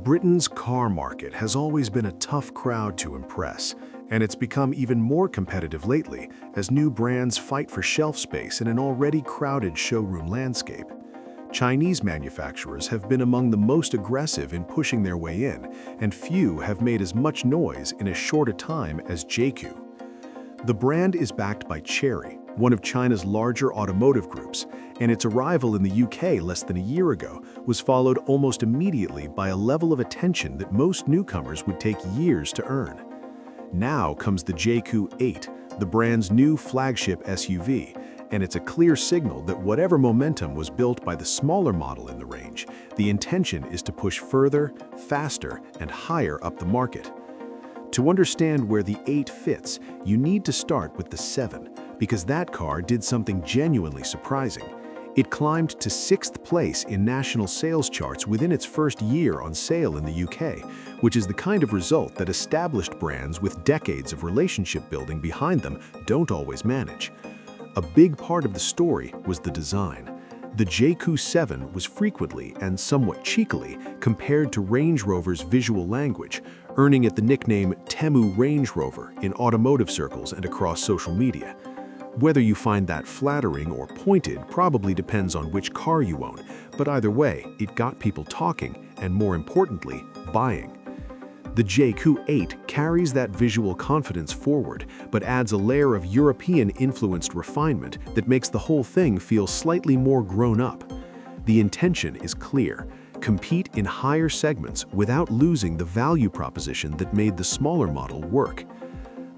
Britain's car market has always been a tough crowd to impress, and it's become even more competitive lately as new brands fight for shelf space in an already crowded showroom landscape. Chinese manufacturers have been among the most aggressive in pushing their way in, and few have made as much noise in as short a time as Jaecoo. The brand is backed by Chery, one of China's larger automotive groups, and its arrival in the UK less than a year ago was followed almost immediately by a level of attention that most newcomers would take years to earn. Now comes the Jaecoo 8, the brand's new flagship SUV, and it's a clear signal that whatever momentum was built by the smaller model in the range, the intention is to push further, faster, and higher up the market. To understand where the 8 fits, you need to start with the 7, because that car did something genuinely surprising. It climbed to 6th place in national sales charts within its first year on sale in the UK, which is the kind of result that established brands with decades of relationship building behind them don't always manage. A big part of the story was the design. The Jaecoo 7 was frequently and somewhat cheekily compared to Range Rover's visual language, earning it the nickname Temu Range Rover in automotive circles and across social media. Whether you find that flattering or pointed probably depends on which car you own, but either way, it got people talking and, more importantly, buying. The Jaecoo 8 carries that visual confidence forward, but adds a layer of European-influenced refinement that makes the whole thing feel slightly more grown up. The intention is clear: compete in higher segments without losing the value proposition that made the smaller model work.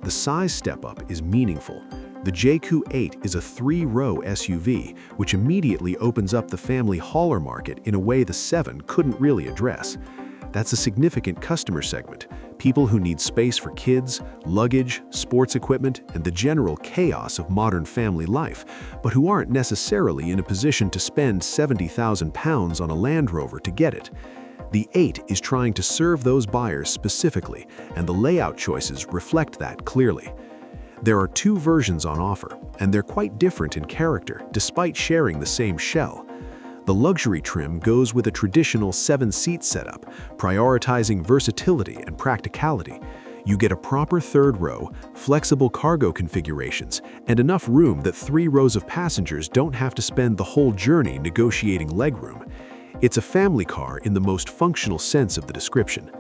The size step-up is meaningful. The Jaecoo 8 is a 3-row SUV, which immediately opens up the family hauler market in a way the 7 couldn't really address. That's a significant customer segment, people who need space for kids, luggage, sports equipment, and the general chaos of modern family life, but who aren't necessarily in a position to spend £70,000 on a Land Rover to get it. The 8 is trying to serve those buyers specifically, and the layout choices reflect that clearly. There are 2 versions on offer, and they're quite different in character despite sharing the same shell. The luxury trim goes with a traditional 7-seat setup, prioritizing versatility and practicality. You get a proper 3rd row, flexible cargo configurations, and enough room that 3 rows of passengers don't have to spend the whole journey negotiating legroom. It's a family car in the most functional sense of the description.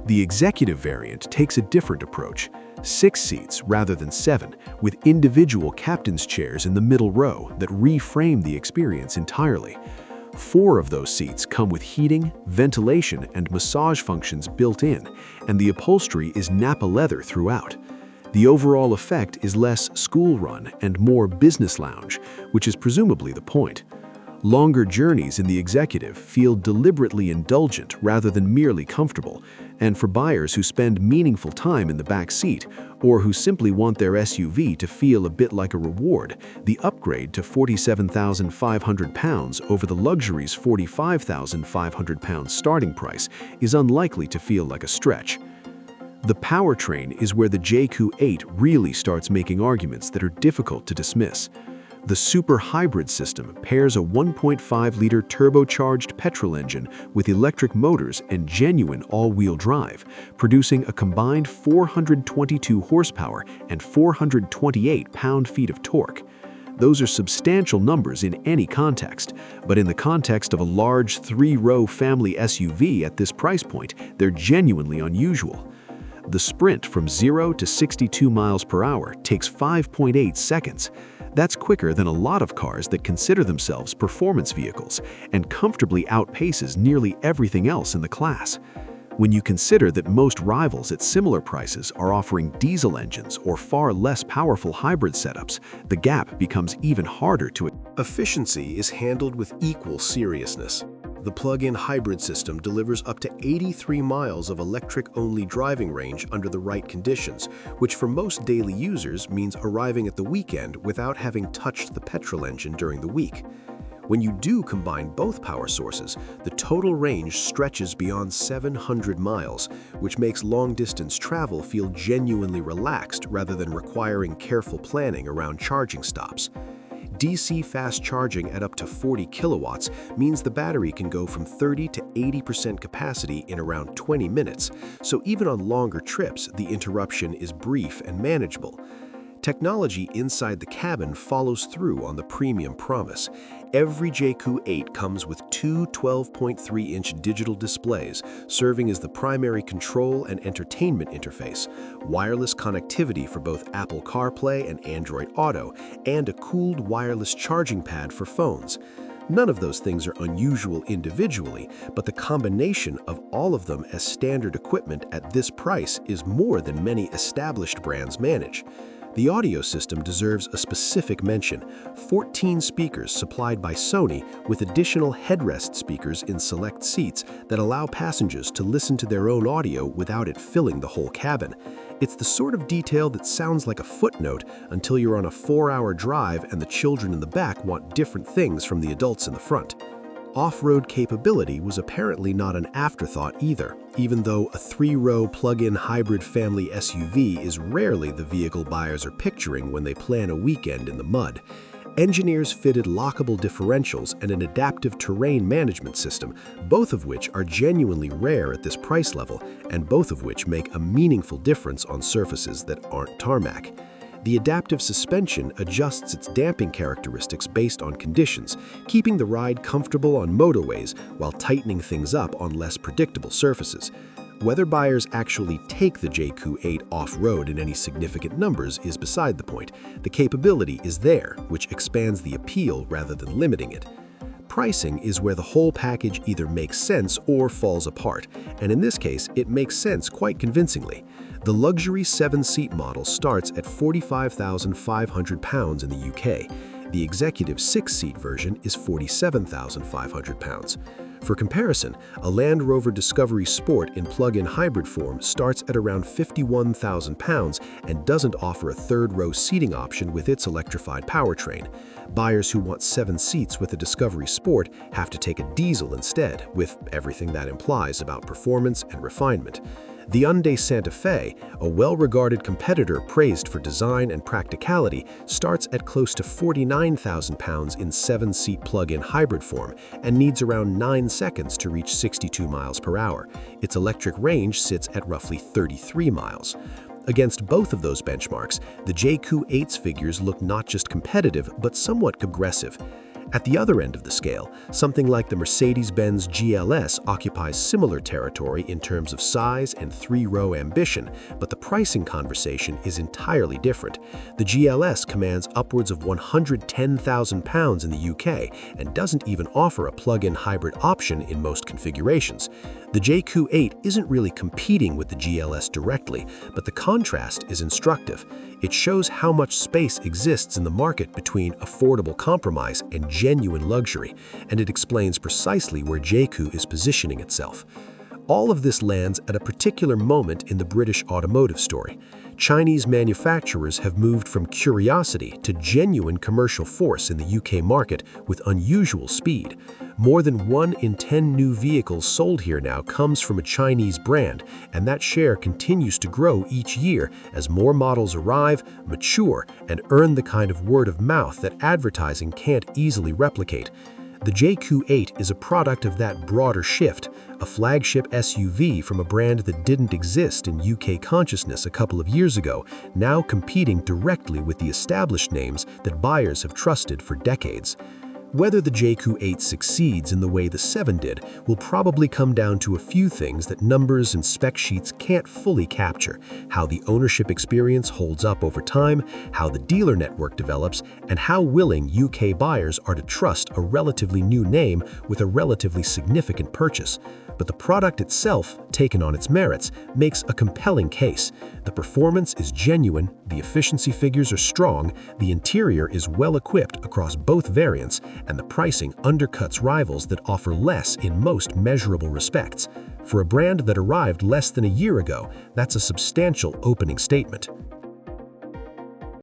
The executive variant takes a different approach: 6 seats rather than 7, with individual captain's chairs in the middle row that reframe the experience entirely. 4 of those seats come with heating, ventilation, and massage functions built in, and the upholstery is Napa leather throughout. The overall effect is less school run and more business lounge, which is presumably the point. Longer journeys in the executive feel deliberately indulgent rather than merely comfortable, and for buyers who spend meaningful time in the back seat or who simply want their SUV to feel a bit like a reward, the upgrade to £47,500 over the luxury's £45,500 starting price is unlikely to feel like a stretch. The powertrain is where the Jaecoo 8 really starts making arguments that are difficult to dismiss. The super hybrid system pairs a 1.5-liter turbocharged petrol engine with electric motors and genuine all-wheel drive, producing a combined 422 horsepower and 428 pound-feet of torque. Those are substantial numbers in any context, but in the context of a large 3-row family SUV at this price point, they're genuinely unusual. The sprint from 0 to 62 miles per hour takes 5.8 seconds. That's quicker than a lot of cars that consider themselves performance vehicles, and comfortably outpaces nearly everything else in the class. When you consider that most rivals at similar prices are offering diesel engines or far less powerful hybrid setups, the gap becomes even harder to. Efficiency is handled with equal seriousness. The plug-in hybrid system delivers up to 83 miles of electric-only driving range under the right conditions, which for most daily users means arriving at the weekend without having touched the petrol engine during the week. When you do combine both power sources, the total range stretches beyond 700 miles, which makes long-distance travel feel genuinely relaxed rather than requiring careful planning around charging stops. DC fast charging at up to 40 kilowatts means the battery can go from 30 to 80% capacity in around 20 minutes, so even on longer trips, the interruption is brief and manageable. Technology inside the cabin follows through on the premium promise. Every Jaecoo 8 comes with two 12.3-inch digital displays, serving as the primary control and entertainment interface, wireless connectivity for both Apple CarPlay and Android Auto, and a cooled wireless charging pad for phones. None of those things are unusual individually, but the combination of all of them as standard equipment at this price is more than many established brands manage. The audio system deserves a specific mention: 14 speakers supplied by Sony with additional headrest speakers in select seats that allow passengers to listen to their own audio without it filling the whole cabin. It's the sort of detail that sounds like a footnote until you're on a 4-hour drive and the children in the back want different things from the adults in the front. Off-road capability was apparently not an afterthought either, even though a 3-row plug-in hybrid family SUV is rarely the vehicle buyers are picturing when they plan a weekend in the mud. Engineers fitted lockable differentials and an adaptive terrain management system, both of which are genuinely rare at this price level, and both of which make a meaningful difference on surfaces that aren't tarmac. The adaptive suspension adjusts its damping characteristics based on conditions, keeping the ride comfortable on motorways while tightening things up on less predictable surfaces. Whether buyers actually take the Jaecoo 8 off-road in any significant numbers is beside the point. The capability is there, which expands the appeal rather than limiting it. Pricing is where the whole package either makes sense or falls apart, and in this case, it makes sense quite convincingly. The luxury 7-seat model starts at £45,500 in the UK. The executive 6-seat version is £47,500. For comparison, a Land Rover Discovery Sport in plug-in hybrid form starts at around £51,000 and doesn't offer a third-row seating option with its electrified powertrain. Buyers who want 7 seats with a Discovery Sport have to take a diesel instead, with everything that implies about performance and refinement. The Hyundai Santa Fe, a well-regarded competitor praised for design and practicality, starts at close to £49,000 in 7-seat plug-in hybrid form and needs around 9 seconds to reach 62 miles per hour. Its electric range sits at roughly 33 miles. Against both of those benchmarks, the Jaecoo 8's figures look not just competitive, but somewhat aggressive. At the other end of the scale, something like the Mercedes-Benz GLS occupies similar territory in terms of size and 3-row ambition, but the pricing conversation is entirely different. The GLS commands upwards of £110,000 in the UK and doesn't even offer a plug-in hybrid option in most configurations. The Jaecoo 8 isn't really competing with the GLS directly, but the contrast is instructive. It shows how much space exists in the market between affordable compromise and genuine luxury, and it explains precisely where Jaecoo is positioning itself. All of this lands at a particular moment in the British automotive story. Chinese manufacturers have moved from curiosity to genuine commercial force in the UK market with unusual speed. More than 1 in 10 new vehicles sold here now comes from a Chinese brand, and that share continues to grow each year as more models arrive, mature, and earn the kind of word of mouth that advertising can't easily replicate. The Jaecoo 8 is a product of that broader shift, a flagship SUV from a brand that didn't exist in UK consciousness a couple of years ago, now competing directly with the established names that buyers have trusted for decades. Whether the Jaecoo 8 succeeds in the way the 7 did will probably come down to a few things that numbers and spec sheets can't fully capture: how the ownership experience holds up over time, how the dealer network develops, and how willing UK buyers are to trust a relatively new name with a relatively significant purchase. But the product itself, taken on its merits, makes a compelling case. The performance is genuine, the efficiency figures are strong, the interior is well equipped across both variants, and the pricing undercuts rivals that offer less in most measurable respects. For a brand that arrived less than a year ago, that's a substantial opening statement.